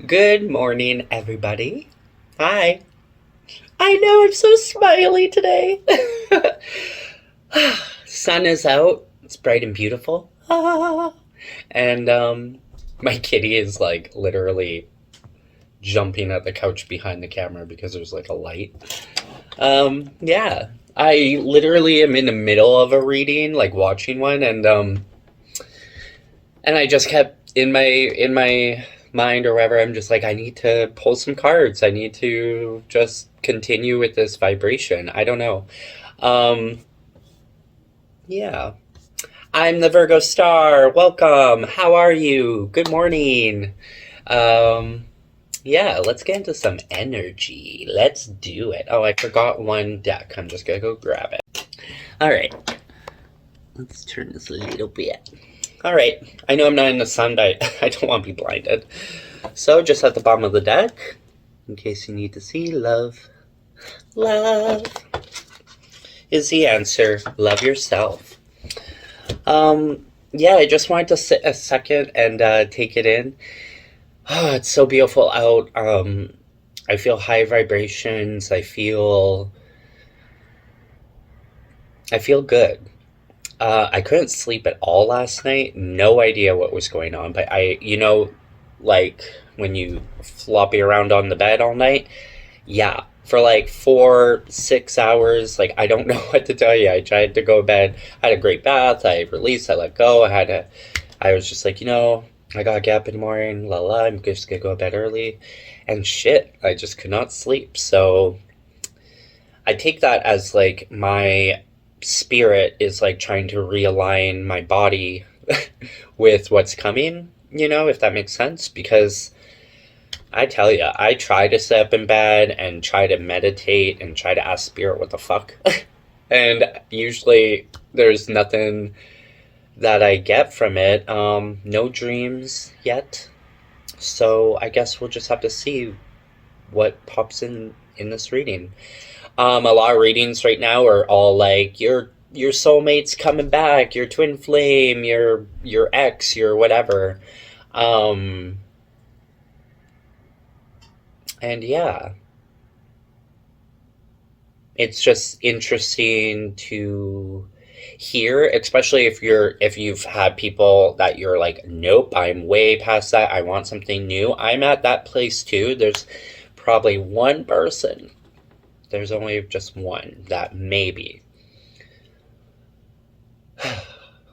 Good morning, everybody. Hi. I know, I'm so smiley today. Sun is out. It's bright and beautiful. And my kitty is like literally jumping at the couch behind the camera because there's like a light. Yeah. I literally am in the middle of a reading, like watching one, and I just kept in my mind or whatever. I'm just like, I need to pull some cards. I need to just continue with this vibration. I don't know. Um, yeah. I'm the Virgo Star. Welcome. How are you? Good morning. Um, yeah, let's get into some energy. Let's do it. Oh, I forgot one deck. I'm just gonna go grab it. All right. Let's turn this a little bit. All right. I know I'm not in the sun, but I don't want to be blinded. So just at the bottom of the deck, in case you need to see, love is the answer. Love yourself. Yeah, I just wanted to sit a second and take it in. Oh, it's so beautiful out. I feel high vibrations. I feel good. I couldn't sleep at all last night. No idea what was going on, but like when you floppy around on the bed all night, yeah, for like 4, 6 hours, like I don't know what to tell you. I tried to go to bed. I had a great bath. I released. I let go. I was just like, I gotta get up in the morning. La la. I'm just gonna go to bed early, and shit, I just could not sleep. So I take that as like my spirit is like trying to realign my body with what's coming, if that makes sense. Because I tell you, I try to sit up in bed and try to meditate and try to ask spirit what the fuck. And usually there's nothing that I get from it. No dreams yet. So I guess we'll just have to see what pops in this reading. A lot of readings right now are all like your soulmate's coming back, your twin flame, your ex, your whatever. Um, and yeah, it's just interesting to hear, especially if you've had people that you're like, nope, I'm way past that. I want something new. I'm at that place too. There's probably one person. There's only just one that maybe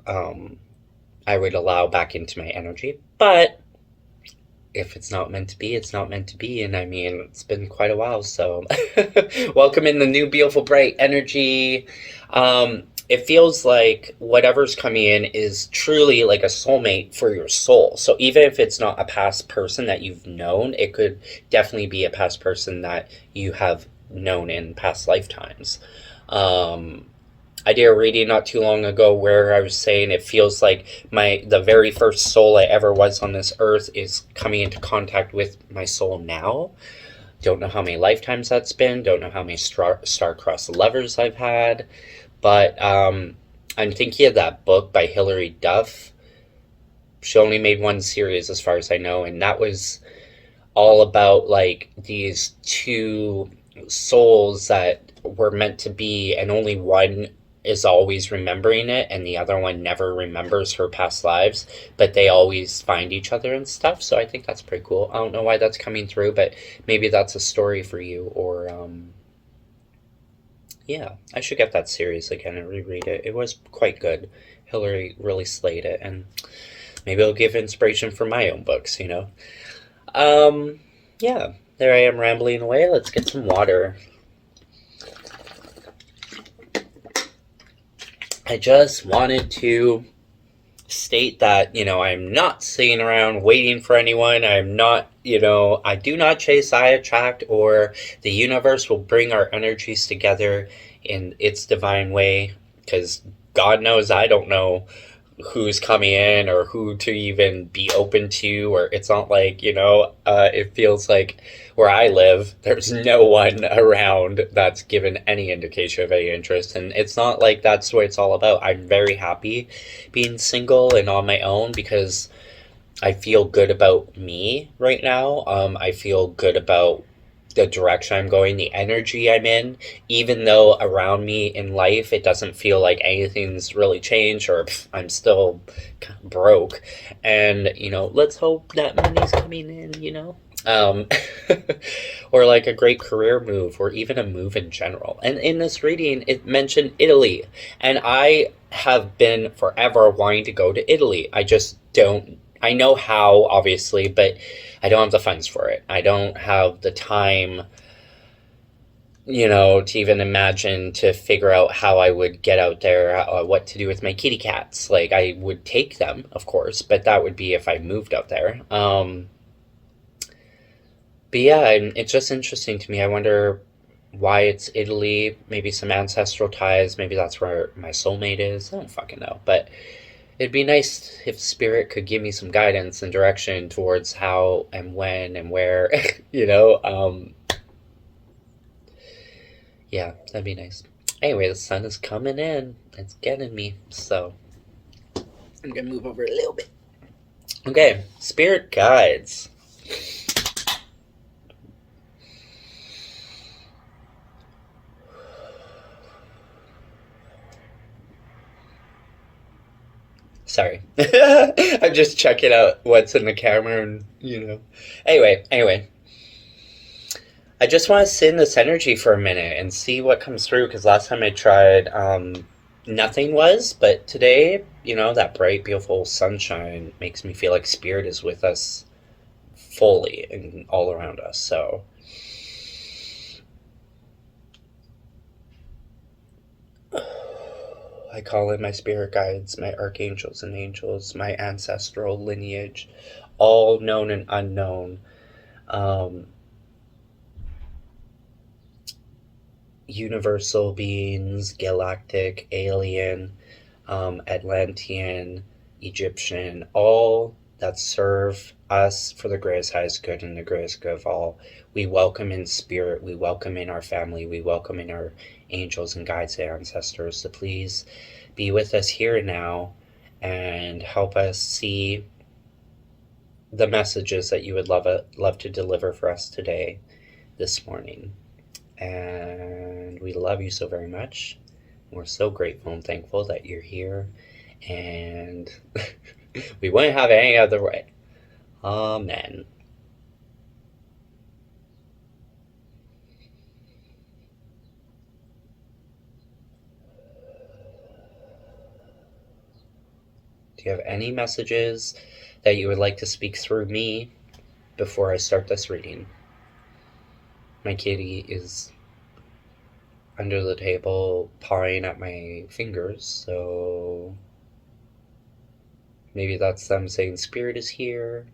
um, I would allow back into my energy. But if it's not meant to be, it's not meant to be. And I mean, it's been quite a while. So welcome in the new beautiful bright energy. It feels like whatever's coming in is truly like a soulmate for your soul. So even if it's not a past person that you've known, it could definitely be a past person that you have known in past lifetimes. I did a reading not too long ago where I was saying it feels like the very first soul I ever was on this earth is coming into contact with my soul now. Don't know how many lifetimes that's been. Don't know how many star-crossed lovers I've had. But I'm thinking of that book by Hilary Duff. She only made one series as far as I know, and that was all about like these two souls that were meant to be, and only one is always remembering it and the other one never remembers her past lives, but they always find each other and stuff. So I think that's pretty cool. I don't know why that's coming through, but maybe that's a story for you. Or yeah, I should get that series again and reread it. It was quite good. Hillary really slayed it, and maybe it'll give inspiration for my own books, yeah, there I am rambling away. Let's get some water. I just wanted to state that, I'm not sitting around waiting for anyone. I'm not, I do not chase, I attract, or the universe will bring our energies together in its divine way, because God knows I don't know who's coming in or who to even be open to. Or it's not like, it feels like where I live, there's no one around that's given any indication of any interest. And it's not like that's what it's all about. I'm very happy being single and on my own, because I feel good about me right now. I feel good about the direction I'm going, the energy I'm in, even though around me in life it doesn't feel like anything's really changed or I'm still kind of broke. And, let's hope that money's coming in, Um, or like a great career move or even a move in general. And in this reading, it mentioned Italy. And I have been forever wanting to go to Italy. I just don't. I know how, obviously, but I don't have the funds for it. I don't have the time, to even imagine to figure out how I would get out there, what to do with my kitty cats. Like, I would take them, of course, but that would be if I moved out there. But yeah, it's just interesting to me. I wonder why it's Italy. Maybe some ancestral ties. Maybe that's where my soulmate is. I don't fucking know. But it'd be nice if Spirit could give me some guidance and direction towards how and when and where, Yeah, that'd be nice. Anyway, the sun is coming in. It's getting me. So I'm going to move over a little bit. Okay, Spirit guides. Sorry. I'm just checking out what's in the camera and, Anyway. I just want to sit in this energy for a minute and see what comes through, because last time I tried, nothing was, but today, that bright, beautiful sunshine makes me feel like Spirit is with us fully and all around us, so... I call in my spirit guides, my archangels and angels, my ancestral lineage, all known and unknown. Universal beings, galactic, alien, Atlantean, Egyptian, all that serve us for the greatest, highest good and the greatest good of all. We welcome in spirit, we welcome in our family, we welcome in our angels and guides and ancestors to please be with us here and now and help us see the messages that you would love to deliver for us today, this morning. And we love you so very much. We're so grateful and thankful that you're here, and we wouldn't have it any other way. Amen. Do you have any messages that you would like to speak through me before I start this reading? My kitty is under the table pawing at my fingers, so maybe that's them saying Spirit is here.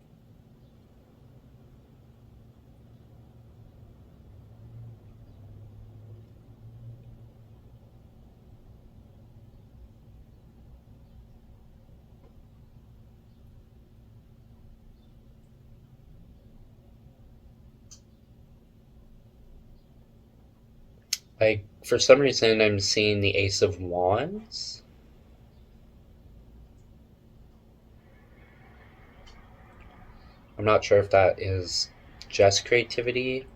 Like, for some reason, I'm seeing the Ace of Wands. I'm not sure if that is just creativity.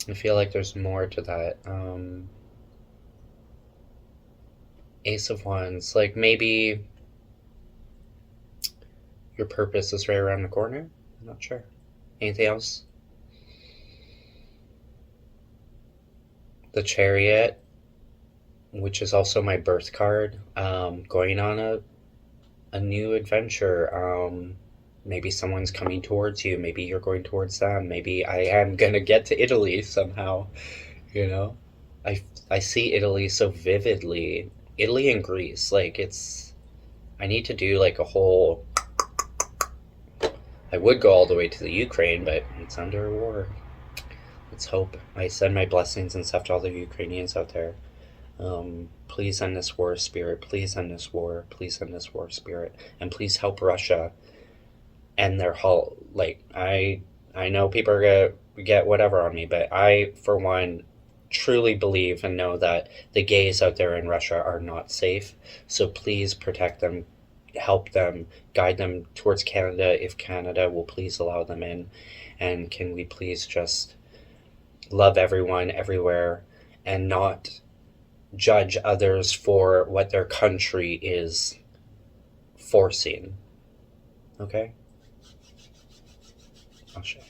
I feel like there's more to that. Ace of Wands, like maybe your purpose is right around the corner? I'm not sure. Anything else? The Chariot, which is also my birth card, going on a new adventure. Maybe someone's coming towards you. Maybe you're going towards them. Maybe I am going to get to Italy somehow, I see Italy so vividly. Italy and Greece, like I need to do like a whole... I would go all the way to the Ukraine, but it's under war. Let's hope. I send my blessings and stuff to all the Ukrainians out there. Please end this war, Spirit. Please end this war. Please end this war, Spirit. And please help Russia end their whole... Like, I know people are going to get whatever on me, but I, for one, truly believe and know that the gays out there in Russia are not safe. So please protect them. help them, guide them towards Canada if Canada will please allow them in, and can we please just love everyone everywhere and not judge others for what their country is forcing. Okay? I'll show you.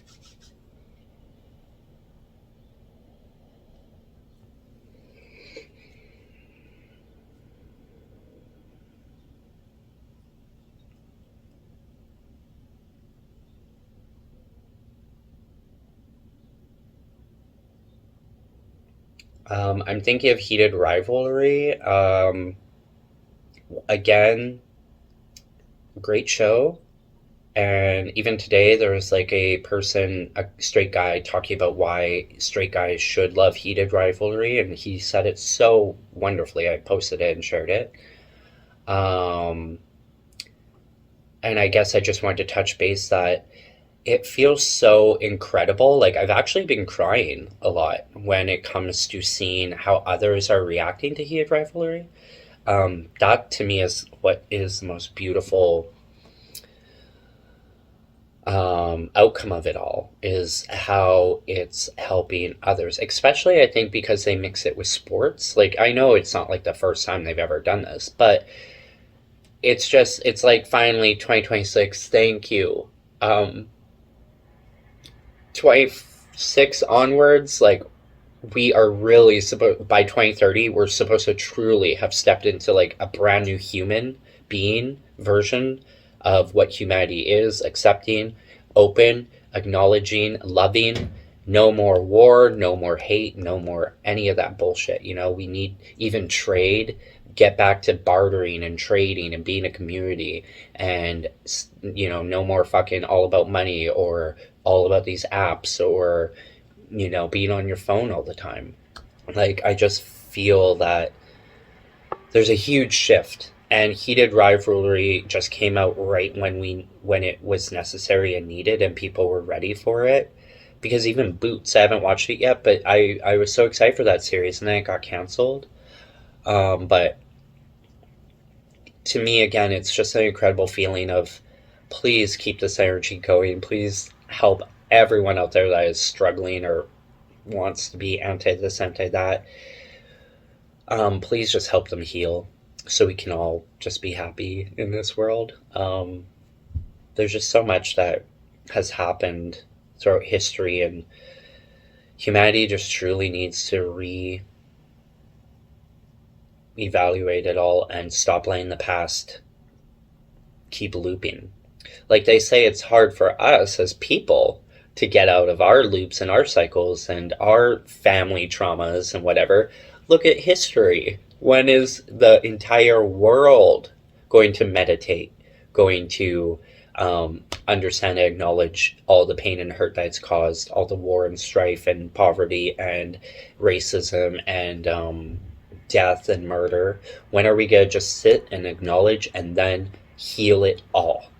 I'm thinking of heated rivalry. Again, great show. And even today, there was like a person, a straight guy, talking about why straight guys should love heated rivalry. And he said it so wonderfully. I posted it and shared it. And I guess I just wanted to touch base that it feels so incredible. Like, I've actually been crying a lot when it comes to seeing how others are reacting to heated rivalry. That to me is what is the most beautiful outcome of it all, is how it's helping others, especially I think because they mix it with sports. Like, I know it's not like the first time they've ever done this, but it's like finally 2026, thank you. 26 onwards, like, we are really supposed, by 2030 we're supposed to truly have stepped into like a brand new human being version of what humanity is, accepting, open, acknowledging, loving. No more war, no more hate, no more any of that bullshit. We need even trade, get back to bartering and trading and being a community, and no more fucking all about money or all about these apps, or being on your phone all the time. Like, I just feel that there's a huge shift, and heated rivalry just came out right when it was necessary and needed, and people were ready for it. Because even Boots, I haven't watched it yet, but I was so excited for that series, and then it got canceled. But to me, again, it's just an incredible feeling of, please keep this energy going. Please help everyone out there that is struggling or wants to be anti this, anti that. Please just help them heal so we can all just be happy in this world. There's just so much that has happened throughout history, and humanity just truly needs to evaluate it all and stop letting the past keep looping. Like they say, it's hard for us as people to get out of our loops and our cycles and our family traumas and whatever. Look at history. When is the entire world going to meditate, going to understand and acknowledge all the pain and hurt that it's caused, all the war and strife and poverty and racism and death and murder? When are we going to just sit and acknowledge and then heal it all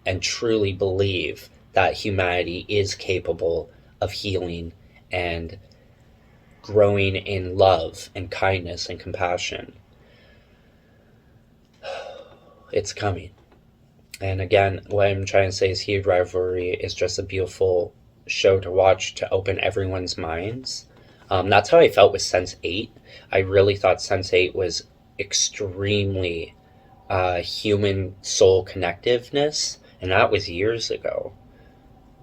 and truly believe that humanity is capable of healing and growing in love and kindness and compassion? It's coming. And again, what I'm trying to say is heated rivalry is just a beautiful show to watch, to open everyone's minds. That's how I felt with Sense8. I really thought Sense8 was extremely human soul connectiveness, and that was years ago.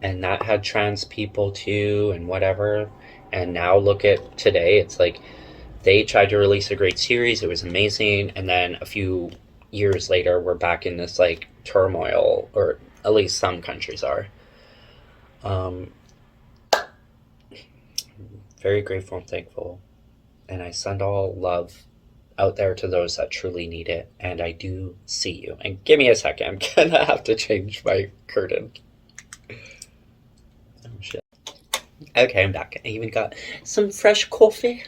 And that had trans people too and whatever. And now look at today. It's like they tried to release a great series. It was amazing. And then a few years later, we're back in this like turmoil, or at least some countries are. Very grateful and thankful. And I send all love out there to those that truly need it. And I do see you. And give me a second. I'm gonna have to change my curtain. Oh shit. Okay, I'm back. I even got some fresh coffee.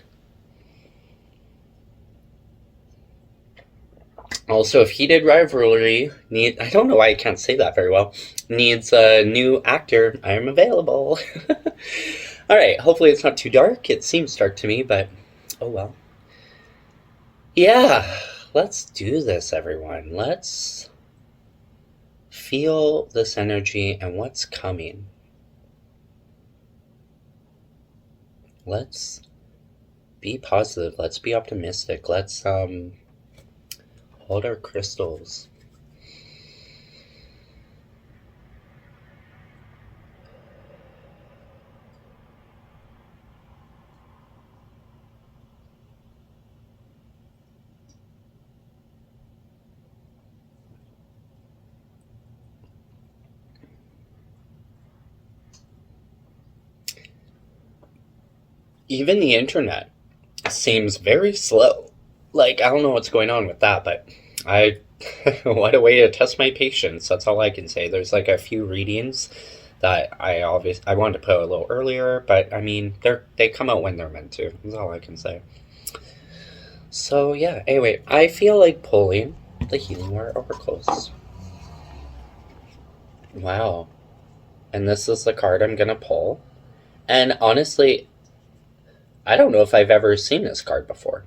Also, if heated rivalry I don't know why I can't say that very well, needs a new actor, I am available. Alright, hopefully it's not too dark. It seems dark to me, but oh well. Yeah, let's do this, everyone. Let's feel this energy and what's coming. Let's be positive. Let's be optimistic. Let's hold our crystals. Even the internet seems very slow. Like, I don't know what's going on with that, but what a way to test my patience. That's all I can say. There's like a few readings that I wanted to put a little earlier, but I mean, they come out when they're meant to. That's all I can say. So yeah, anyway, I feel like pulling the Healing Water Oracles. Wow. And this is the card I'm gonna pull. And honestly, I don't know if I've ever seen this card before.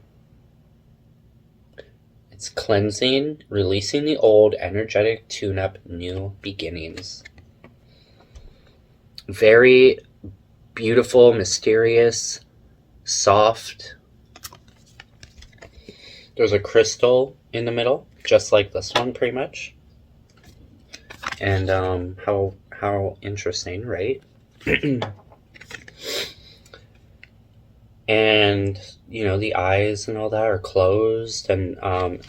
It's cleansing, releasing the old, energetic tune-up, new beginnings. Very beautiful, mysterious, soft. There's a crystal in the middle, just like this one, pretty much. And how interesting, right? And, you know, the eyes and all that are closed, and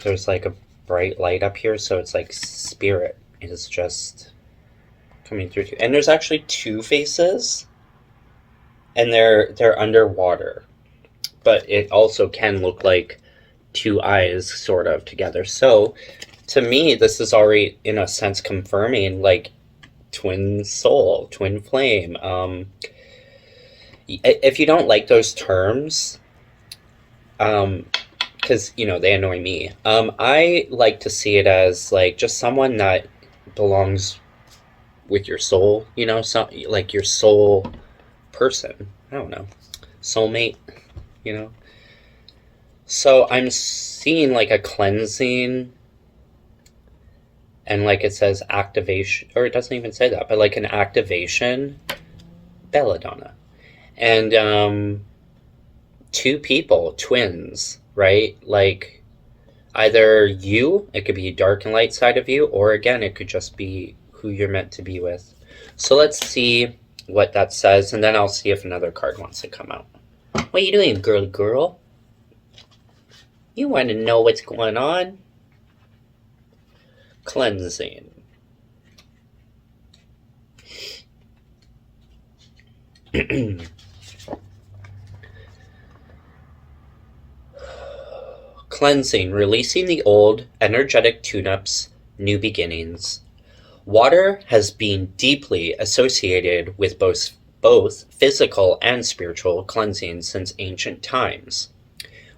there's like a bright light up here, so it's like spirit is just coming through. And there's actually two faces, and they're underwater, but it also can look like two eyes sort of together. So to me, this is already, in a sense, confirming like twin soul, twin flame. If you don't like those terms, because, you know, they annoy me, I like to see it as like just someone that belongs with your soul, you know, like your soul person. I don't know, soulmate, you know. So I'm seeing like a cleansing, and like it says activation, or it doesn't even say that, but like an activation, belladonna. And two people, twins, right? Like either you, it could be dark and light side of you, or again, it could just be who you're meant to be with. So let's see what that says, and then I'll see if another card wants to come out. What are you doing, girl? You want to know what's going on? Cleansing. Cleansing, releasing the old, energetic tune-ups, new beginnings. Water has been deeply associated with both physical and spiritual cleansing since ancient times.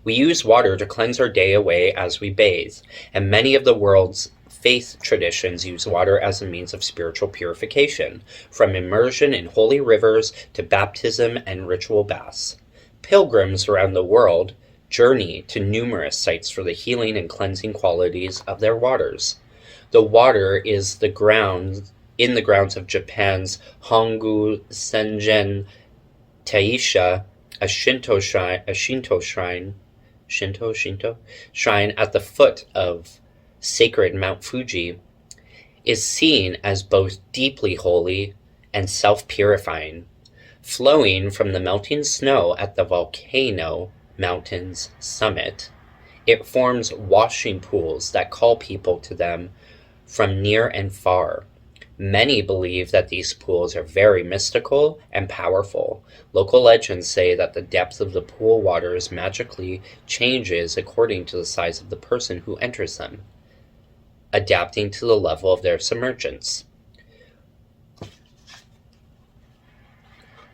We use water to cleanse our day away as we bathe, and many of the world's faith traditions use water as a means of spiritual purification, from immersion in holy rivers to baptism and ritual baths. Pilgrims around the world journey to numerous sites for the healing and cleansing qualities of their waters. The water is in the grounds of Japan's Hongu Senjen Taisha, a Shinto shrine at the foot of sacred Mount Fuji, is seen as both deeply holy and self-purifying. Flowing from the melting snow at the volcano mountain's summit, it forms washing pools that call people to them from near and far. Many believe that these pools are very mystical and powerful. Local legends say that the depth of the pool waters magically changes according to the size of the person who enters them, adapting to the level of their submergence.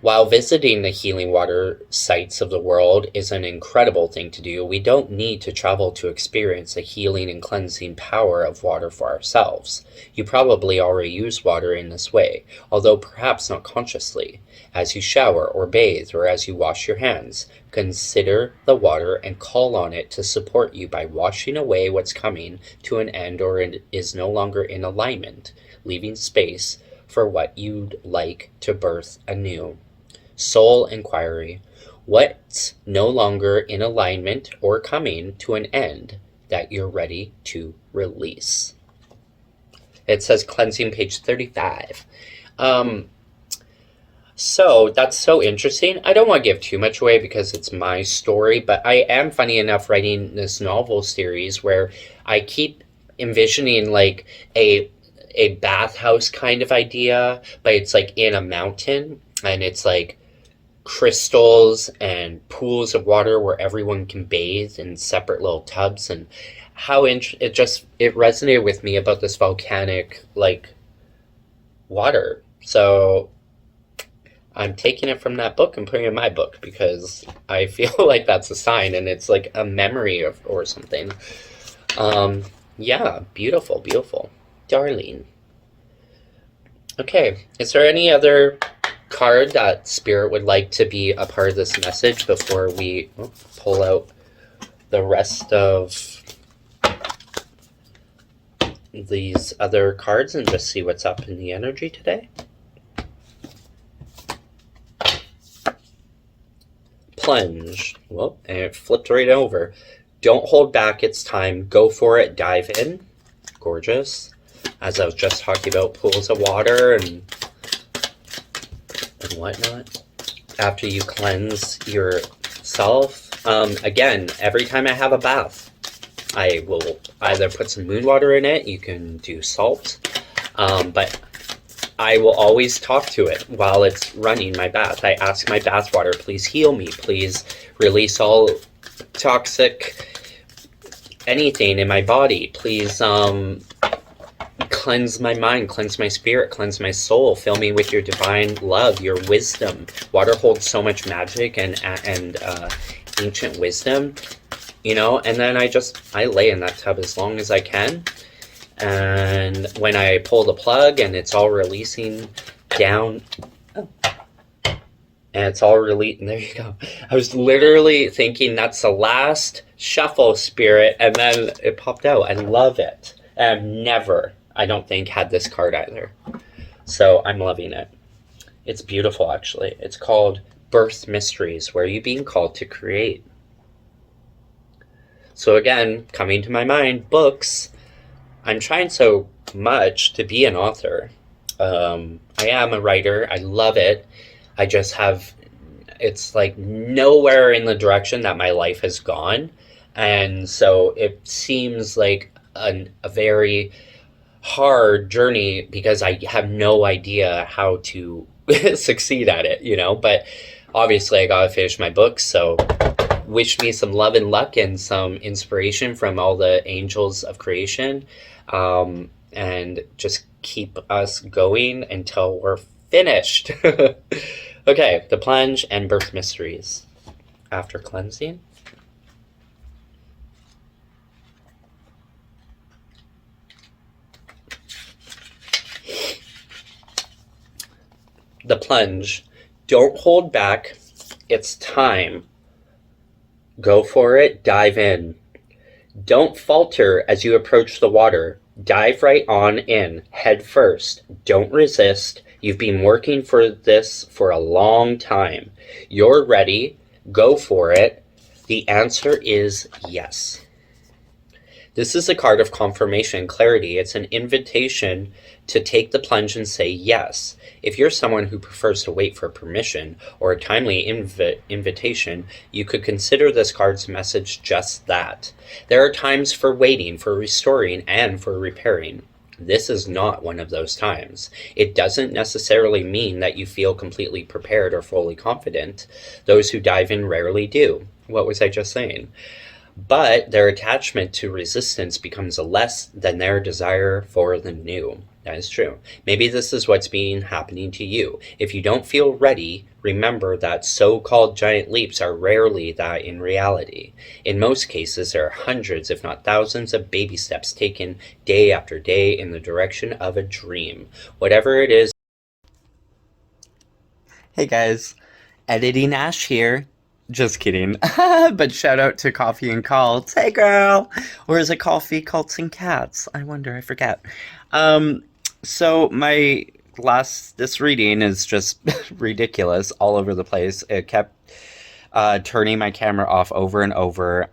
While visiting the healing water sites of the world is an incredible thing to do, we don't need to travel to experience the healing and cleansing power of water for ourselves. You probably already use water in this way, although perhaps not consciously. As you shower or bathe, or as you wash your hands, consider the water and call on it to support you by washing away what's coming to an end or it is no longer in alignment. leaving space for what you'd like to birth anew. Soul inquiry. What's no longer in alignment or coming to an end that you're ready to release? It says cleansing, page 35. So that's so interesting. I don't want to give too much away because it's my story, but I am, funny enough, writing this novel series where I keep envisioning like a bathhouse kind of idea, but it's like in a mountain, and it's like crystals and pools of water where everyone can bathe in separate little tubs. And how it resonated with me about this volcanic like water. So I'm taking it from that book and putting it in my book because I feel like that's a sign, and it's like a memory of or something. Yeah, beautiful, beautiful. Darling. Okay, is there any other card that Spirit would like to be a part of this message before we pull out the rest of these other cards and just see what's up in the energy today? Plunge. Well, and it flipped right over. Don't hold back, it's time. Go for it, dive in. Gorgeous. As I was just talking about pools of water and whatnot. After you cleanse yourself. Again, every time I have a bath, I will either put some moon water in it. You can do salt. But I will always talk to it while it's running my bath. I ask my bath water, please heal me. Please release all toxic anything in my body. Please cleanse my mind, cleanse my spirit, cleanse my soul. Fill me with your divine love, your wisdom. Water holds so much magic and ancient wisdom, you know. And then I lay in that tub as long as I can. And when I pull the plug and it's all releasing down, and it's all releasing, there you go. I was literally thinking that's the last shuffle, Spirit, and then it popped out. I love it. I've never, I don't think, had this card either. So I'm loving it. It's beautiful, actually. It's called Birth Mysteries, where you're being called to create. So again, coming to my mind, books. I'm trying so much to be an author. I am a writer. I love it. I just have, it's like nowhere in the direction that my life has gone. And so it seems like a very hard journey because I have no idea how to succeed at it, you know. But obviously I gotta finish my books, so wish me some love and luck and some inspiration from all the angels of creation, and just keep us going until we're finished. Okay, the plunge and birth mysteries after cleansing. The plunge. Don't hold back. It's time. Go for it. Dive in. Don't falter as you approach the water. Dive right on in, head first. Don't resist. You've been working for this for a long time. You're ready. Go for it. The answer is yes. This is a card of confirmation, clarity. It's an invitation to take the plunge and say yes. If you're someone who prefers to wait for permission or a timely invitation, you could consider this card's message just that. There are times for waiting, for restoring, and for repairing. This is not one of those times. It doesn't necessarily mean that you feel completely prepared or fully confident. Those who dive in rarely do. What was I just saying? But their attachment to resistance becomes less than their desire for the new. That is true. Maybe this is what's been happening to you. If you don't feel ready, remember that so-called giant leaps are rarely that in reality. In most cases, there are hundreds, if not thousands, of baby steps taken day after day in the direction of a dream. Whatever it is. Hey guys, Editing Ash here. Just kidding. But shout out to Coffee and Cults. Hey girl! Or is it Coffee, Cults, and Cats? I wonder, I forget. So this reading is just ridiculous all over the place. It kept turning my camera off over and over.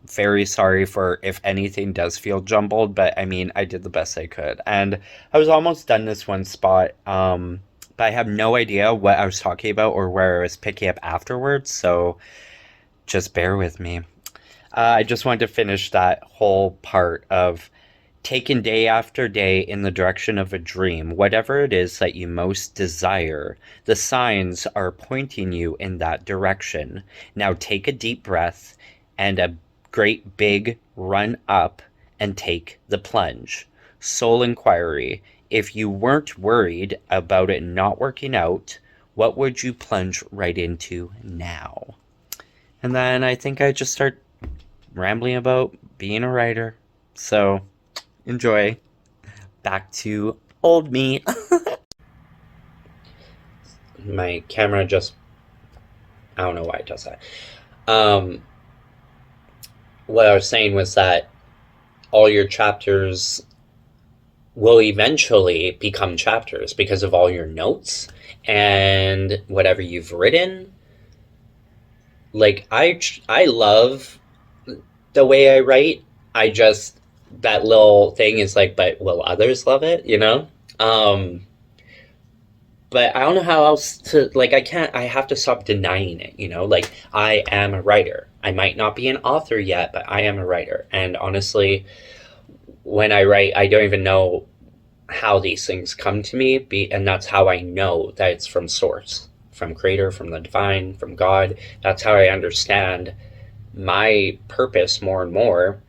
Very sorry for if anything does feel jumbled, but I mean, I did the best I could. And I was almost done this one spot, but I have no idea what I was talking about or where I was picking up afterwards, so just bear with me. I just wanted to finish that whole part of taken day after day in the direction of a dream, whatever it is that you most desire, the signs are pointing you in that direction. Now take a deep breath and a great big run up and take the plunge. Soul inquiry. If you weren't worried about it not working out, what would you plunge right into now? And then I think I just start rambling about being a writer. So enjoy. Back to old me. My camera just, I don't know why it does that. What I was saying was that all your chapters will eventually become chapters because of all your notes and whatever you've written. Like, I love the way I write. I just, that little thing is like, but will others love it, you know? But I don't know how else to, like, I have to stop denying it, you know? Like, I am a writer. I might not be an author yet, but I am a writer. And honestly, when I write, I don't even know how these things come to me, and that's how I know that it's from source, from creator, from the divine, from God. That's how I understand my purpose more and more.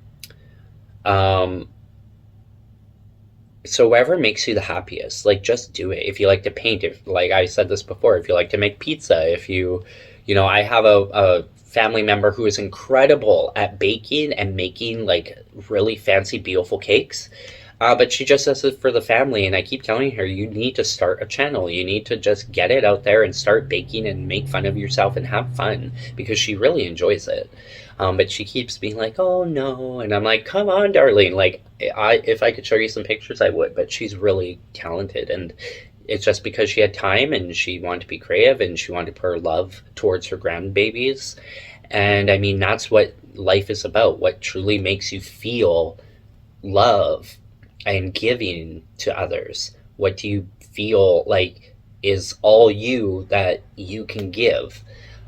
So whatever makes you the happiest, like, just do it. If you like to paint, if, like I said this before, if you like to make pizza, if you know, I have a family member who is incredible at baking and making like really fancy, beautiful cakes. But she just does it for the family, and I keep telling her, you need to start a channel. You need to just get it out there and start baking and make fun of yourself and have fun, because she really enjoys it. But she keeps being like, oh no, and I'm like, come on, darling. Like, if I could show you some pictures, I would. But she's really talented, and it's just because she had time and she wanted to be creative and she wanted to put her love towards her grandbabies. And I mean, that's what life is about. What truly makes you feel love and giving to others. What do you feel like is all you that you can give,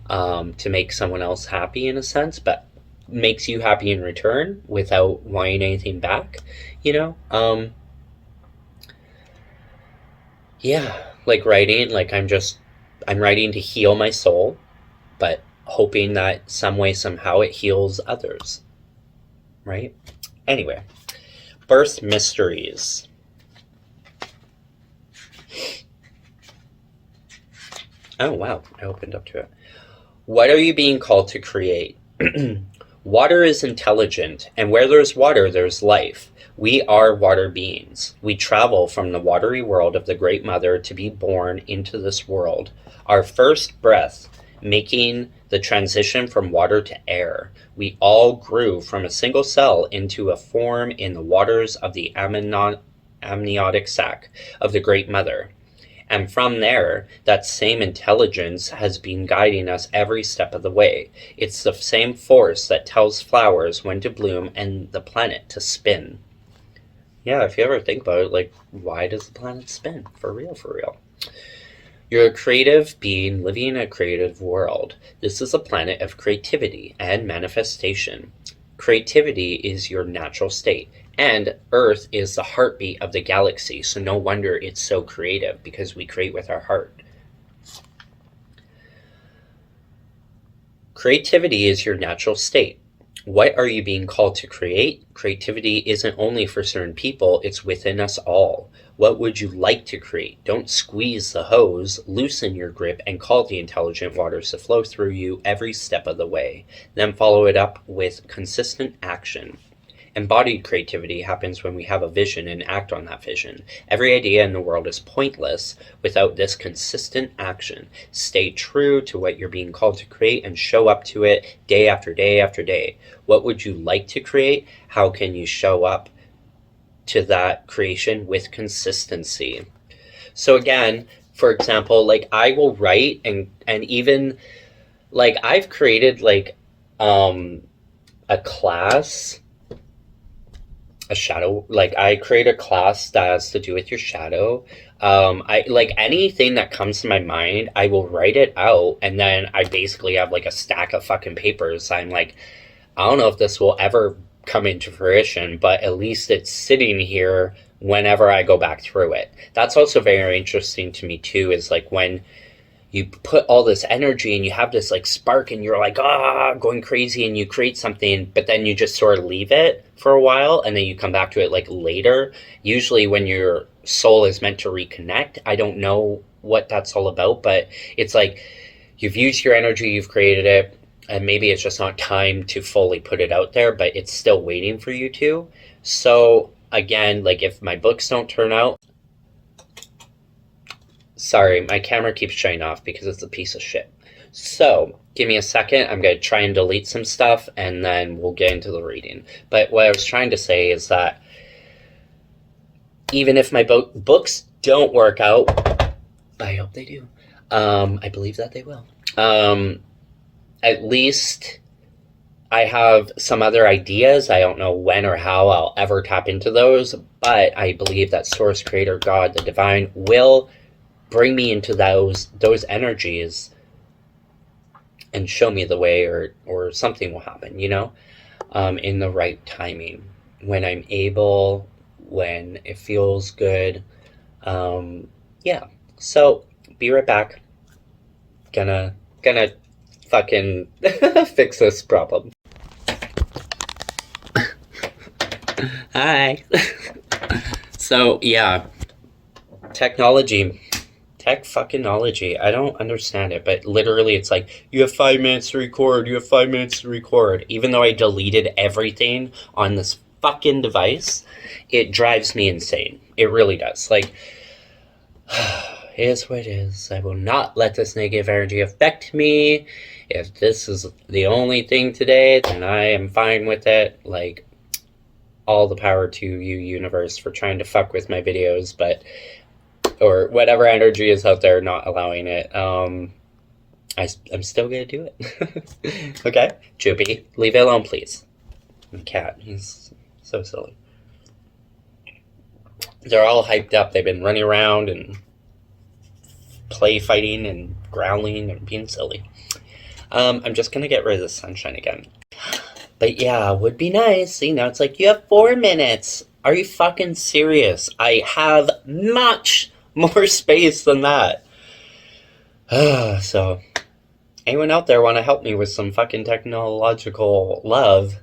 to make someone else happy in a sense, but makes you happy in return without wanting anything back, you know? Yeah, like writing, like I'm writing to heal my soul, but hoping that some way, somehow it heals others, right? Anyway, birth mysteries. Oh, wow, I opened up to it. What are you being called to create? Water is intelligent, and where there's water, there's life. We are water beings. We travel from the watery world of the Great Mother to be born into this world. Our first breath, making the transition from water to air. We all grew from a single cell into a form in the waters of the amniotic sac of the Great Mother. And from there, that same intelligence has been guiding us every step of the way. It's the same force that tells flowers when to bloom and the planet to spin. Yeah, if you ever think about it, like, why does the planet spin? For real, for real. You're a creative being living in a creative world. This is a planet of creativity and manifestation. Creativity is your natural state. And Earth is the heartbeat of the galaxy, so no wonder it's so creative, because we create with our heart. Creativity is your natural state. What are you being called to create? Creativity isn't only for certain people, it's within us all. What would you like to create? Don't squeeze the hose, loosen your grip, and call the intelligent waters to flow through you every step of the way. Then follow it up with consistent action. Embodied creativity happens when we have a vision and act on that vision. Every idea in the world is pointless without this consistent action. Stay true to what you're being called to create and show up to it day after day after day. What would you like to create? How can you show up to that creation with consistency. So again, for example, like I will write and even like I've created like a class, a shadow, like I create a class that has to do with your shadow. I like anything that comes to my mind, I will write it out, and then I basically have like a stack of fucking papers. I'm like, I don't know if this will ever come into fruition, but at least it's sitting here whenever I go back through it. That's also very interesting to me too, is like when you put all this energy and you have this like spark and you're like, going crazy, and you create something, but then you just sort of leave it for a while and then you come back to it like later. Usually when your soul is meant to reconnect, I don't know what that's all about, but it's like you've used your energy, you've created it, and maybe it's just not time to fully put it out there, but it's still waiting for you to. So again, like if my books don't turn out, sorry, my camera keeps shutting off because it's a piece of shit. So give me a second. I'm going to try and delete some stuff and then we'll get into the reading. But what I was trying to say is that even if my books don't work out, I hope they do. I believe that they will. At least I have some other ideas. I don't know when or how I'll ever tap into those, but I believe that Source, Creator, God, the Divine will bring me into those energies and show me the way, or something will happen, you know, in the right timing, when I'm able, when it feels good. Yeah, so be right back. Gonna fucking fix this problem. Hi. So yeah, technology, tech fucking-ology. I don't understand it, but literally it's like, you have 5 minutes to record, you have 5 minutes to record. Even though I deleted everything on this fucking device, it drives me insane. It really does. Like, it is what it is. I will not let this negative energy affect me. If this is the only thing today, then I am fine with it. Like, all the power to you, universe, for trying to fuck with my videos, but, or whatever energy is out there not allowing it. I'm still gonna do it. Okay? Choopy, leave it alone, please. My cat, he's so silly. They're all hyped up. They've been running around and play fighting and growling and being silly. I'm just gonna get rid of the sunshine again. But yeah, would be nice. You know, it's like, you have 4 minutes. Are you fucking serious? I have much more space than that. So, anyone out there want to help me with some fucking technological love?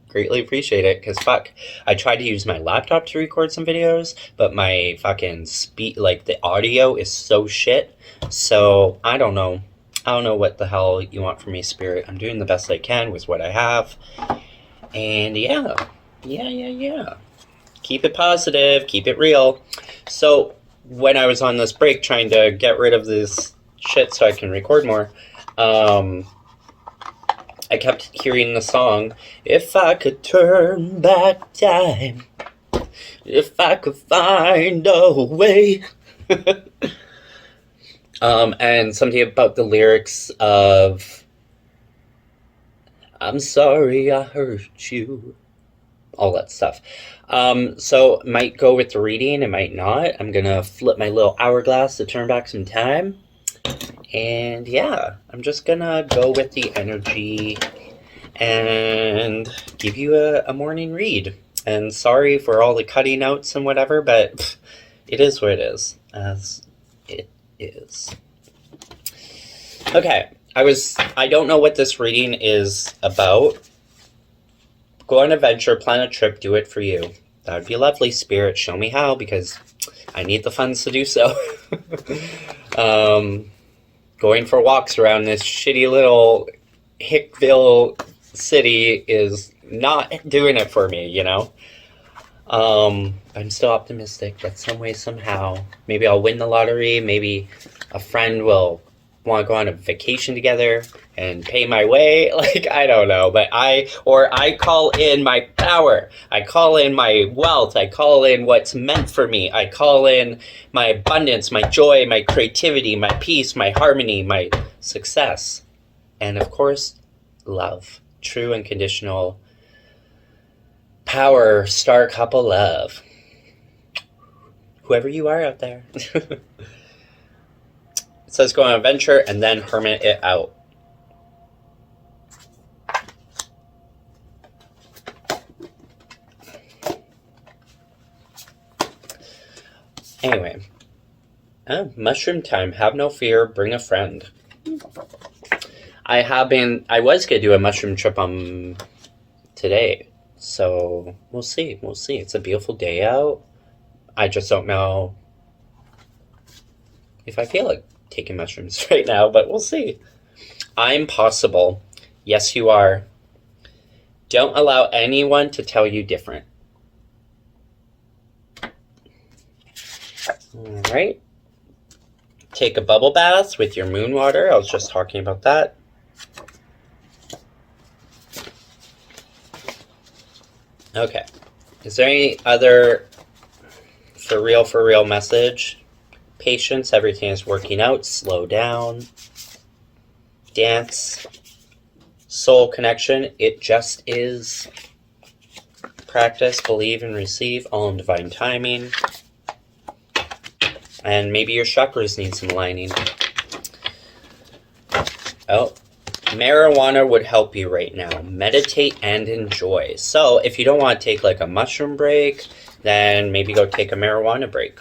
Greatly appreciate it, because fuck, I tried to use my laptop to record some videos, but my fucking like the audio is so shit. So, I don't know what the hell you want from me, Spirit. I'm doing the best I can with what I have. And yeah. Keep it positive, keep it real. So, when I was on this break trying to get rid of this shit so I can record more, I kept hearing the song, if I could turn back time, if I could find a way. And something about the lyrics of, I'm sorry I hurt you, all that stuff. So might go with the reading, it might not. I'm gonna flip my little hourglass to turn back some time. And yeah, I'm just gonna go with the energy and give you a morning read. And sorry for all the cutting outs and whatever, but it is what it is, as it is. Okay, I don't know what this reading is about. Go on an adventure, plan a trip, do it for you. That would be lovely, Spirit. Show me how, because I need the funds to do so. Going for walks around this shitty little Hickville city is not doing it for me, you know? I'm still optimistic that some way, somehow, maybe I'll win the lottery, maybe a friend will want to go on a vacation together and pay my way. Like, I don't know, but I call in my power. I call in my wealth. I call in what's meant for me. I call in my abundance, my joy, my creativity, my peace, my harmony, my success. And of course, love. True unconditional power, star couple love. Whoever you are out there. It says go on an adventure and then hermit it out. Anyway, mushroom time. Have no fear. Bring a friend. I was going to do a mushroom trip today. So we'll see. We'll see. It's a beautiful day out. I just don't know if I feel like taking mushrooms right now, but we'll see. I'm possible. Yes, you are. Don't allow anyone to tell you different. All right. Take a bubble bath with your moon water. I was just talking about that. Okay. Is there any other for real message? Patience, everything is working out. Slow down. Dance. Soul connection, it just is. Practice, believe, and receive, all in divine timing. And maybe your chakras need some lining. Oh, marijuana would help you right now. Meditate and enjoy. So if you don't want to take like a mushroom break, then maybe go take a marijuana break.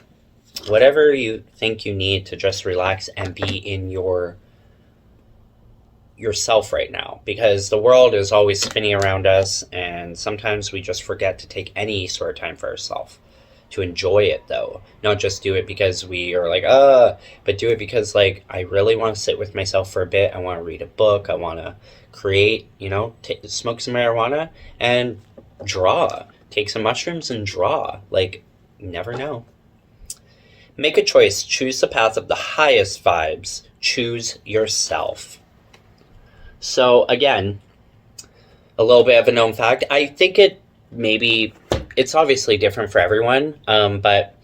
Whatever you think you need to just relax and be in yourself right now, because the world is always spinning around us, and sometimes we just forget to take any sort of time for ourselves. To enjoy it, though. Not just do it because we are like, but do it because, like, I really want to sit with myself for a bit. I want to read a book. I want to create, smoke some marijuana and draw. Take some mushrooms and draw. Like, you never know. Make a choice. Choose the path of the highest vibes. Choose yourself. So, again, a little bit of a known fact. I think it's obviously different for everyone, but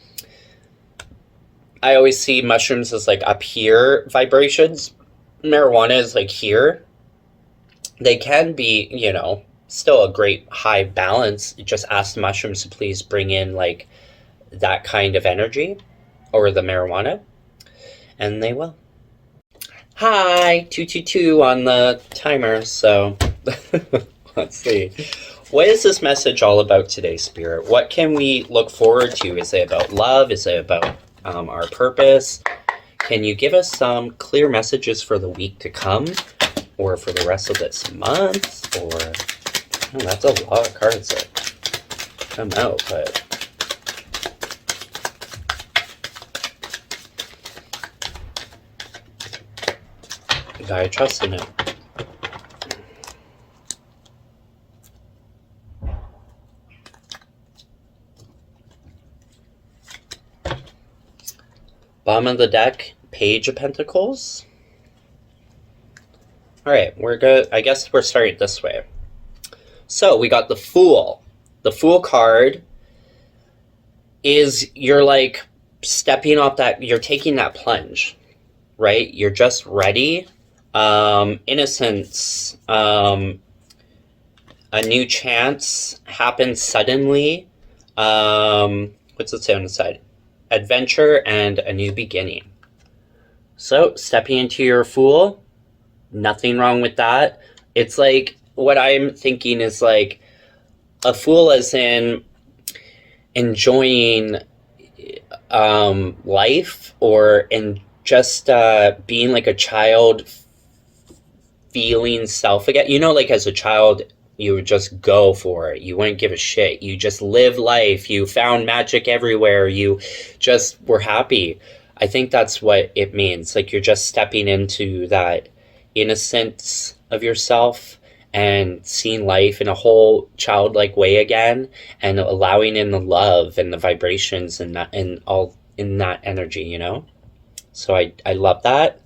I always see mushrooms as like up here vibrations. Marijuana is like here. They can be, still a great high balance. Just ask the mushrooms to please bring in like that kind of energy, or the marijuana, and they will. Hi, 222 on the timer, so let's see. What is this message all about today, Spirit? What can we look forward to? Is it about love? Is it about our purpose? Can you give us some clear messages for the week to come, or for the rest of this month? Or that's a lot of cards that come out, but you gotta trust in it. Bottom of the deck, Page of Pentacles. Alright, we're good. I guess we're starting this way. So, we got the Fool. The Fool card is, you're like stepping off that, you're taking that plunge, right? You're just ready. Innocence. A new chance happens suddenly. What's it say on the side? Adventure and a new beginning. So, stepping into your Fool, nothing wrong with that. It's like, what I'm thinking is like, a Fool as in enjoying life, or in just being like a child, feeling self again. Like as a child, you would just go for it. You wouldn't give a shit. You just live life. You found magic everywhere. You just were happy. I think that's what it means. Like, you're just stepping into that innocence of yourself and seeing life in a whole childlike way again, and allowing in the love and the vibrations and all in that energy, So I love that.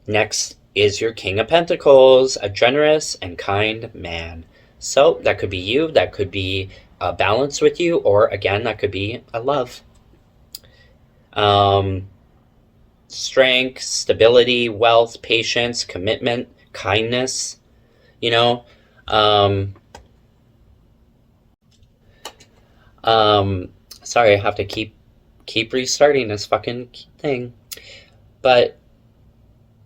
Next is your King of Pentacles, a generous and kind man. So that could be you, that could be a balance with you, or again, that could be a love. Strength, stability, wealth, patience, commitment, kindness, you know. Sorry, I have to keep restarting this fucking thing. But,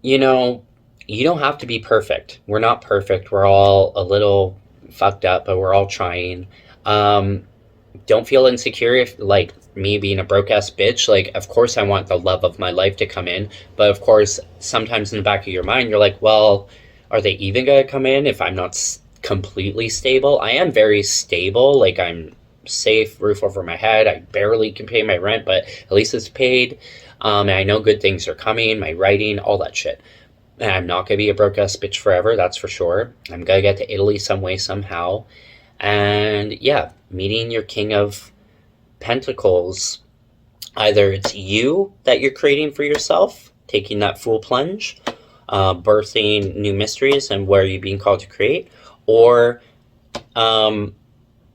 you know, you don't have to be perfect. We're not perfect. We're all a little fucked up, but we're all trying. Don't feel insecure if, like, me being a broke-ass bitch. Like, of course I want the love of my life to come in. But, of course, sometimes in the back of your mind, you're like, well, are they even going to come in if I'm not completely stable? I am very stable. Like, I'm safe, roof over my head. I barely can pay my rent, but at least it's paid. And I know good things are coming, my writing, all that shit. And I'm not going to be a broke-ass bitch forever, that's for sure. I'm going to get to Italy some way, somehow. And yeah, meeting your King of Pentacles, either it's you that you're creating for yourself, taking that full plunge, birthing new mysteries and where you're being called to create, or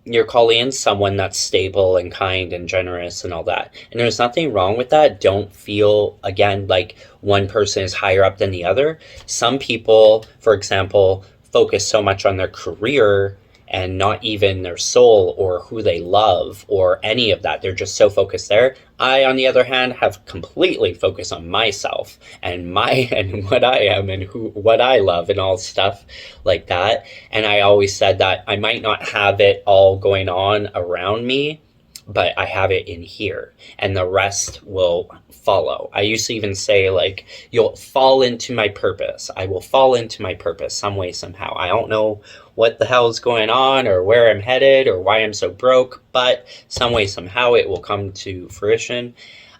you're calling in someone that's stable and kind and generous and all that. And there's nothing wrong with that. Don't feel, again, like one person is higher up than the other. Some people, for example, focus so much on their career and not even their soul or who they love or any of that. They're just so focused there. I, on the other hand, have completely focused on myself and what I am and what I love and all stuff like that. And I always said that I might not have it all going on around me, but I have it in here, and the rest will follow. I used to even say, like, you'll fall into my purpose. I will fall into my purpose some way, somehow. I don't know what the hell is going on or where I'm headed or why I'm so broke, but some way, somehow it will come to fruition.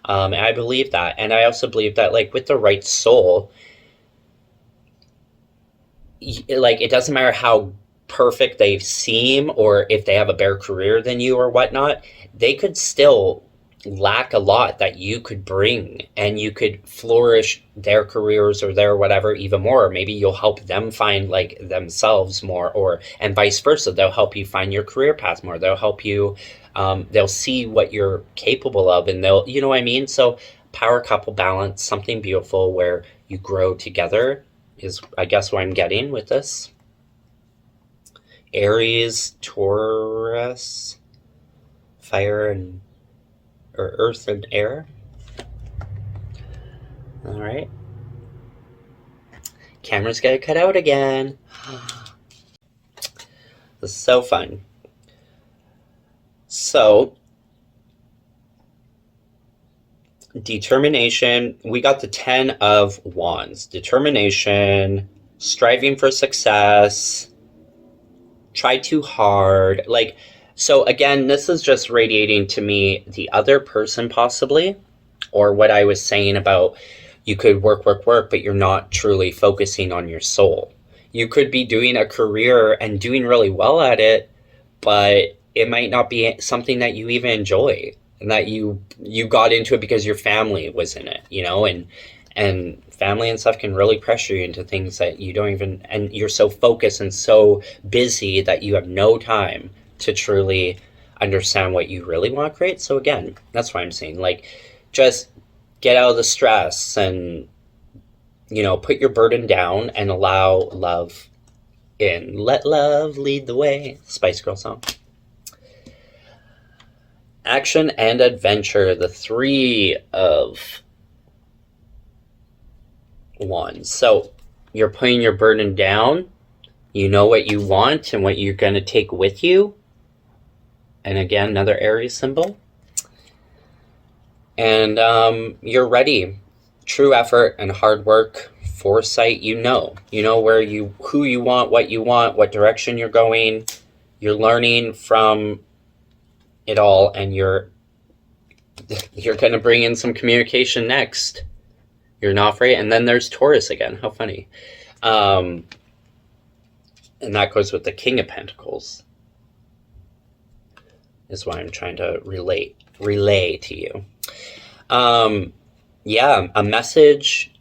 And I believe that. And I also believe that, like, with the right soul, like, it doesn't matter how perfect they seem or if they have a better career than you or whatnot, they could still lack a lot that you could bring, and you could flourish their careers or their whatever even more. Or maybe you'll help them find, like, themselves more, or and vice versa. They'll help you find your career path more. They'll help you, they'll see what you're capable of, and they'll, you know what I mean? So power couple balance, something beautiful where you grow together is, I guess, what I'm getting with this. Aries, Taurus, fire and or earth and air. All right. Camera's got to cut out again. This is so fun. So, determination. We got the 10 of Wands. Determination, striving for success, try too hard. Like, so again, this is just radiating to me the other person possibly, or what I was saying about you could work, but you're not truly focusing on your soul. You could be doing a career and doing really well at it, but it might not be something that you even enjoy, and that you got into it because your family was in it, you know, and family and stuff can really pressure you into things that you don't even, and you're so focused and so busy that you have no time to truly understand what you really want to create. So again, that's why I'm saying, like, just get out of the stress and, you know, put your burden down and allow love in. Let love lead the way. Spice Girl song. Action and adventure, the 3 of Wands. So you're putting your burden down. You know what you want and what you're going to take with you. And again, another Aries symbol. And you're ready. True effort and hard work, foresight. You know who you want, what direction you're going. You're learning from it all, and you're going to bring in some communication next. You're not afraid. And then there's Taurus again. How funny. And that goes with the King of Pentacles, is what I'm trying to relay to you. Yeah, a message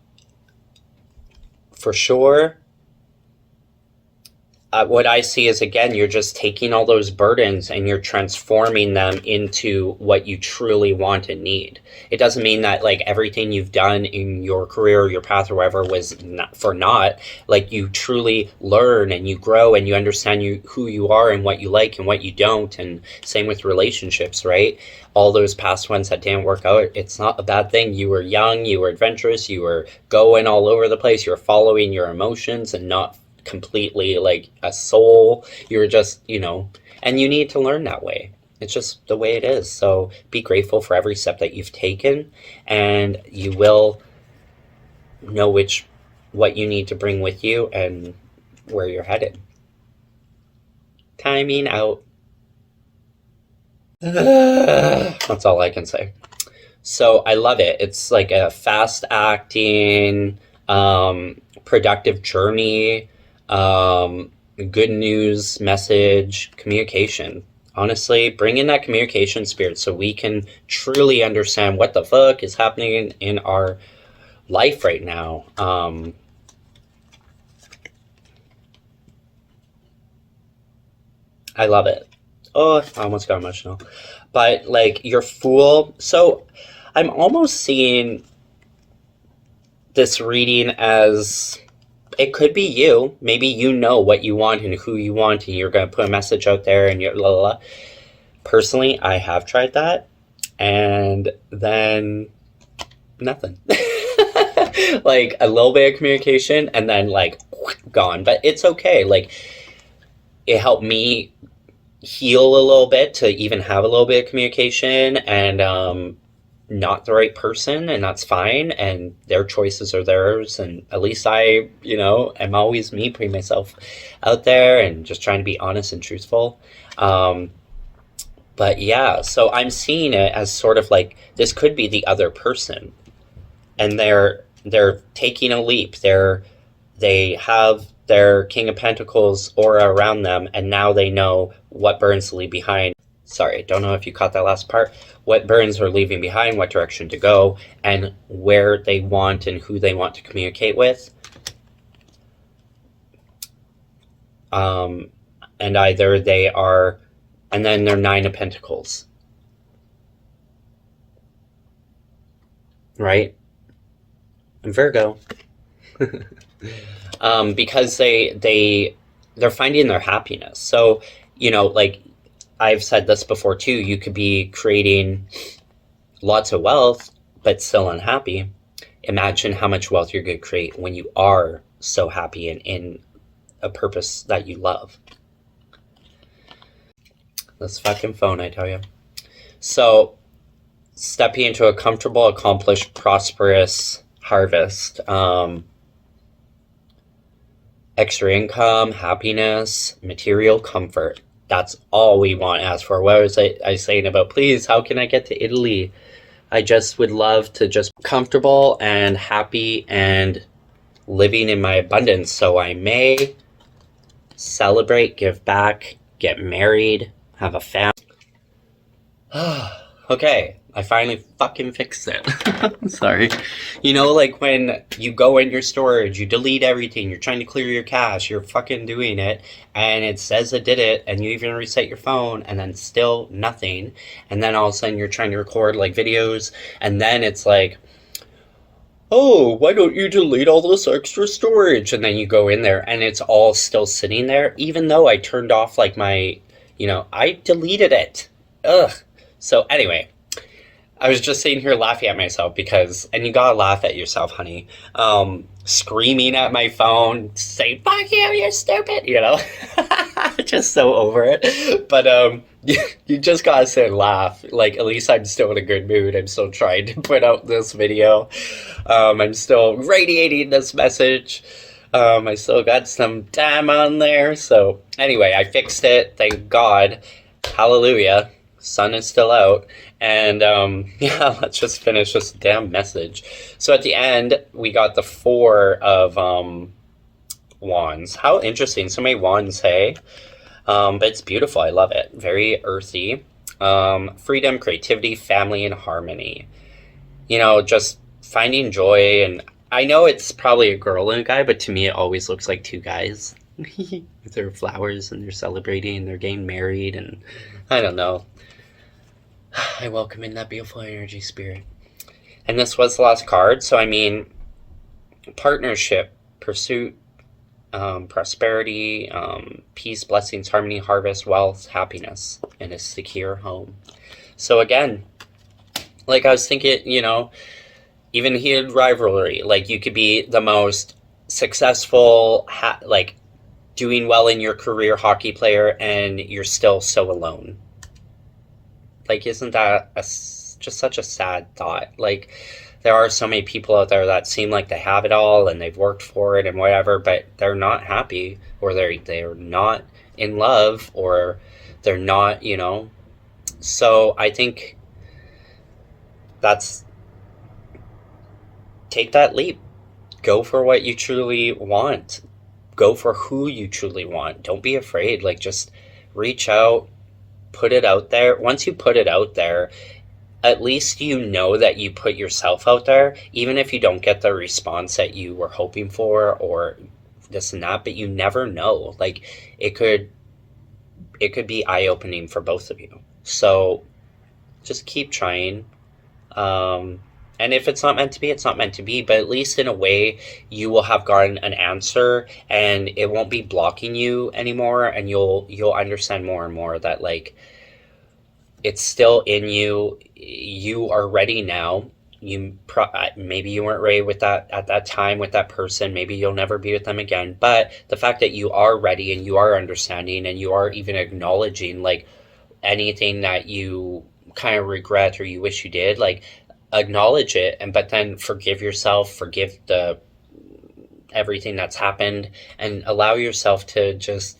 for sure, what I see is, again, you're just taking all those burdens and you're transforming them into what you truly want and need. It doesn't mean that like everything you've done in your career or your path or whatever was not for naught. Like, you truly learn and you grow and you understand who you are and what you like and what you don't. And same with relationships, right? All those past ones that didn't work out, it's not a bad thing. You were young, you were adventurous, you were going all over the place, you were following your emotions and not completely like a soul. You were just, and you need to learn that way. It's just the way it is. So be grateful for every step that you've taken, and you will know what you need to bring with you and where you're headed. Timing out. That's all I can say. So I love it. It's like a fast acting, productive journey, good news, message, communication. Honestly, bring in that communication spirit so we can truly understand what the fuck is happening in our life right now. I love it. Oh, I almost got emotional. But like, your Fool. So I'm almost seeing this reading as, it could be you. Maybe you know what you want and who you want, and you're going to put a message out there and you're la la la. Personally, I have tried that, and then nothing. Like, a little bit of communication and then like gone. But it's okay. Like, it helped me heal a little bit to even have a little bit of communication, and not the right person, and that's fine, and their choices are theirs, and at least I am always me, putting myself out there and just trying to be honest and truthful. But yeah, so I'm seeing it as sort of like, this could be the other person, and they're taking a leap. They have their King of Pentacles aura around them, and now they know what burns to leave behind. Sorry, don't know if you caught that last part. What burns are leaving behind, what direction to go, and where they want and who they want to communicate with. And either they are, and then they're Nine of Pentacles. Right? And Virgo. Because they're finding their happiness. So, like, I've said this before too, you could be creating lots of wealth, but still unhappy. Imagine how much wealth you're going to create when you are so happy and in a purpose that you love. This fucking phone, I tell you. So, stepping into a comfortable, accomplished, prosperous harvest. Extra income, happiness, material comfort. That's all we want to ask for. What was I saying about, please, how can I get to Italy? I just would love to just be comfortable and happy and living in my abundance, so I may celebrate, give back, get married, have a family. Okay, I finally fucking fixed it. Sorry. Like, when you go in your storage, you delete everything, you're trying to clear your cache, you're fucking doing it, and it says it did it, and you even reset your phone, and then still nothing, and then all of a sudden you're trying to record like videos, and then it's like, oh, why don't you delete all this extra storage? And then you go in there and it's all still sitting there, even though I turned off like my, I deleted it. Ugh. So anyway, I was just sitting here laughing at myself because, and you gotta laugh at yourself, honey, screaming at my phone, saying, fuck you, you're stupid, just so over it. But you just gotta sit and laugh. Like, at least I'm still in a good mood. I'm still trying to put out this video. I'm still radiating this message. I still got some time on there. So anyway, I fixed it. Thank God. Hallelujah. Sun is still out. And yeah, let's just finish this damn message. So at the end, we got the Four of Wands. How interesting. So many wands, hey? But it's beautiful. I love it. Very earthy. Freedom, creativity, family, and harmony. Just finding joy and I know it's probably a girl and a guy, but to me it always looks like two guys with their flowers and they're celebrating and they're getting married and I don't know. I welcome in that beautiful energy spirit. And this was the last card, so I mean, partnership, pursuit, prosperity, peace, blessings, harmony, harvest, wealth, happiness, and a secure home. So again, like I was thinking, you know, even heated rivalry, like you could be the most successful, like doing well in your career hockey player, and you're still so alone. Like, isn't that just such a sad thought? Like, there are so many people out there that seem like they have it all and they've worked for it and whatever, but they're not happy, or they're not in love, or they're not, you know. So I think take that leap. Go for what you truly want. Go for who you truly want. Don't be afraid. Like, just reach out, put it out there. Once you put it out there, at least you know that you put yourself out there, even if you don't get the response that you were hoping for or this and that, but you never know. Like, it could be eye-opening for both of you. So just keep trying. And if it's not meant to be, it's not meant to be, but at least in a way you will have gotten an answer and it won't be blocking you anymore, and you'll understand more and more that, like, it's still in you. You are ready now. Maybe you weren't ready with that at that time with that person. Maybe you'll never be with them again. But the fact that you are ready and you are understanding and you are even acknowledging, like, anything that you kind of regret or you wish you did, like, acknowledge it, but then forgive yourself, forgive everything that's happened, and allow yourself to just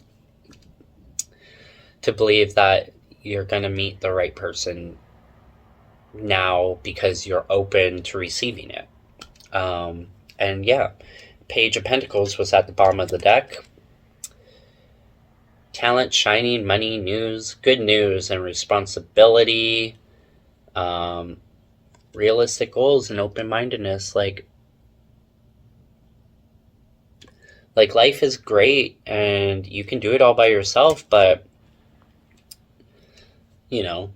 to believe that you're going to meet the right person now because you're open to receiving it. And yeah, Page of Pentacles was at the bottom of the deck. Talent, shining, money, news, good news, and responsibility. Realistic goals and open-mindedness. Like life is great and you can do it all by yourself, but you know,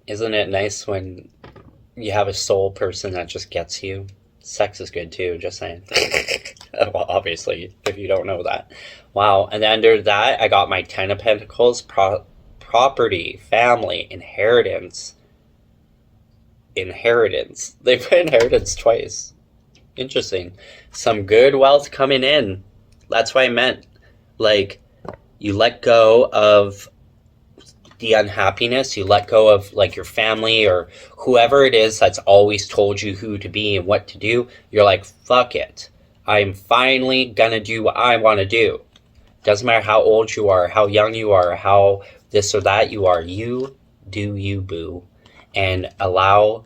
isn't it nice when you have a soul person that just gets you? Sex is good too, just saying. Well, obviously, if you don't know that. Wow. And under that, I got my 10 of Pentacles, property, family, inheritance. They put inheritance twice. Interesting. Some good wealth coming in. That's what I meant. Like, you let go of the unhappiness, you let go of, like, your family or whoever it is that's always told you who to be and what to do. You're like, fuck it. I'm finally gonna do what I want to do. Doesn't matter how old you are, how young you are, how this or that you are. You do you, boo. And allow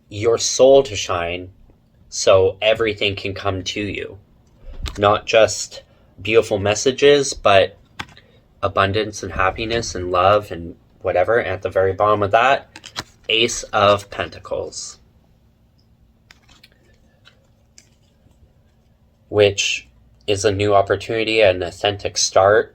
your soul to shine so everything can come to you. Not just beautiful messages, but abundance and happiness and love and whatever. And at the very bottom of that, Ace of Pentacles, which is a new opportunity, an authentic start.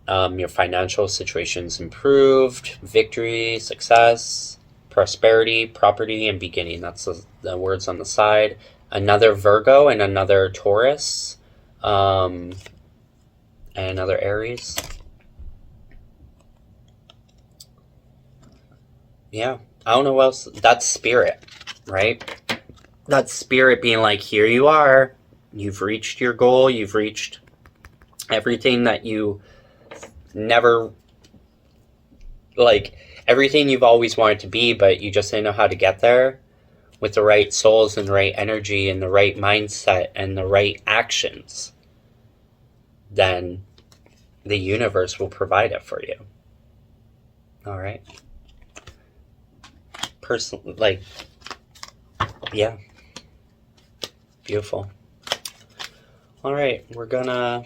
Your financial situation's improved, victory, success, prosperity, property, and beginning. That's the words on the side. Another Virgo and another Taurus, and another Aries. Yeah, I don't know what else. That's spirit, right? That's spirit being like, here you are. You've reached your goal. You've reached everything that you never, like, everything you've always wanted to be, but you just didn't know how to get there. With the right souls and the right energy and the right mindset and the right actions, then the universe will provide it for you. All right. Like, yeah. Beautiful. All right, we're gonna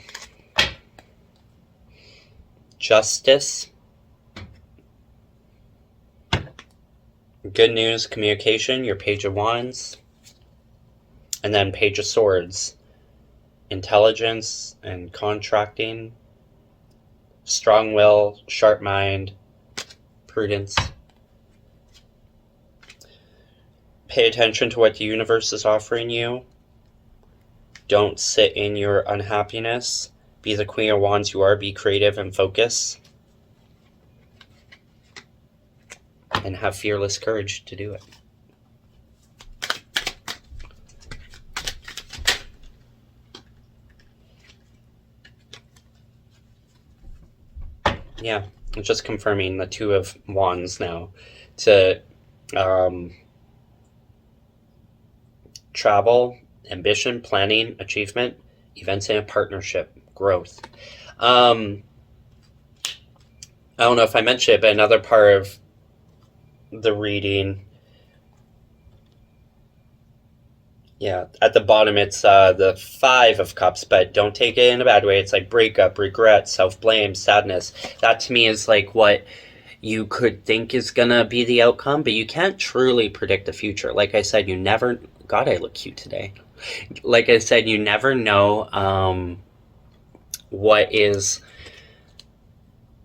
Justice. Good news, communication, your Page of Wands. And then Page of Swords, intelligence and contracting, strong will, sharp mind, prudence. Pay attention to what the universe is offering you. Don't sit in your unhappiness. Be the Queen of Wands you are. Be creative and focus. And have fearless courage to do it. Yeah, I'm just confirming the Two of Wands now. To travel, ambition, planning, achievement, events and partnership, growth. I don't know if I mentioned it, but another part of the reading, yeah, at the bottom it's the Five of Cups, but don't take it in a bad way. It's like breakup, regret, self-blame, sadness. That to me is like what you could think is gonna be the outcome, but you can't truly predict the future. Like I said, you never... God, I look cute today. Like I said, you never know what is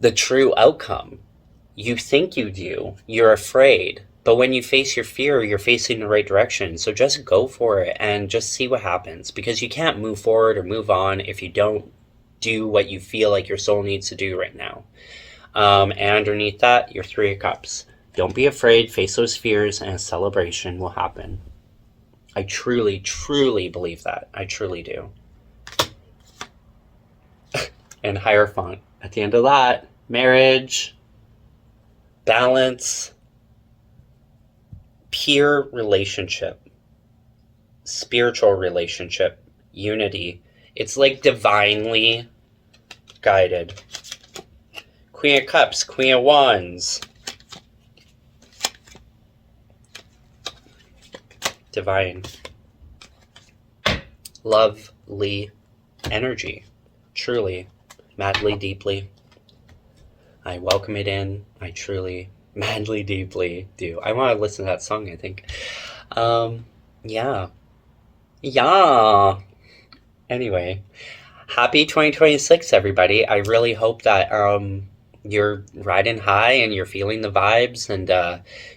the true outcome. You think you do. You're afraid. But when you face your fear, you're facing the right direction. So just go for it and just see what happens. Because you can't move forward or move on if you don't do what you feel like your soul needs to do right now. And underneath that, your Three of Cups. Don't be afraid. Face those fears and a celebration will happen. I truly, truly believe that. I truly do. And Hierophant. At the end of that, marriage, balance, peer relationship, spiritual relationship, unity. It's like divinely guided. Queen of Cups, Queen of Wands. Divine. Lovely energy. Truly. Madly, deeply. I welcome it in. I truly, madly, deeply do. I want to listen to that song, I think. Yeah. Yeah. Anyway. Happy 2026, everybody. I really hope that you're riding high and you're feeling the vibes and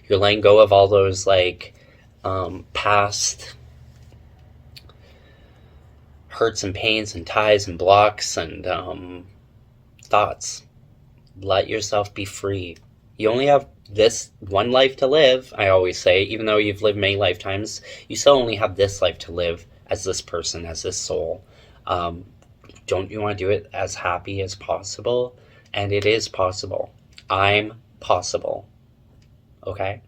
you're letting go of all those, like, past hurts and pains and ties and blocks and thoughts. Let yourself be free. You only have this one life to live, I always say. Even though you've lived many lifetimes, you still only have this life to live as this person, as this soul. Don't you want to do it as happy as possible? And it is possible. I'm possible. Okay?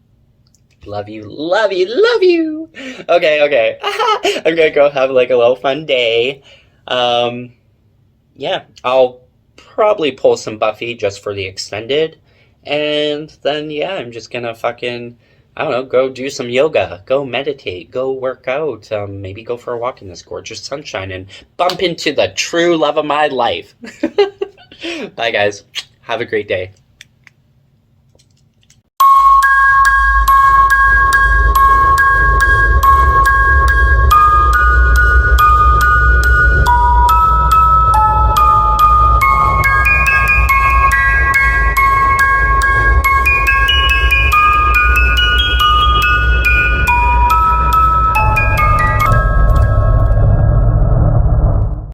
Love you, love you, love you. Okay. I'm gonna go have like a little fun day. Yeah, I'll probably pull some Buffy just for the extended. And then, yeah, I'm just gonna fucking, I don't know, go do some yoga, go meditate, go work out, maybe go for a walk in this gorgeous sunshine and bump into the true love of my life. Bye, guys. Have a great day.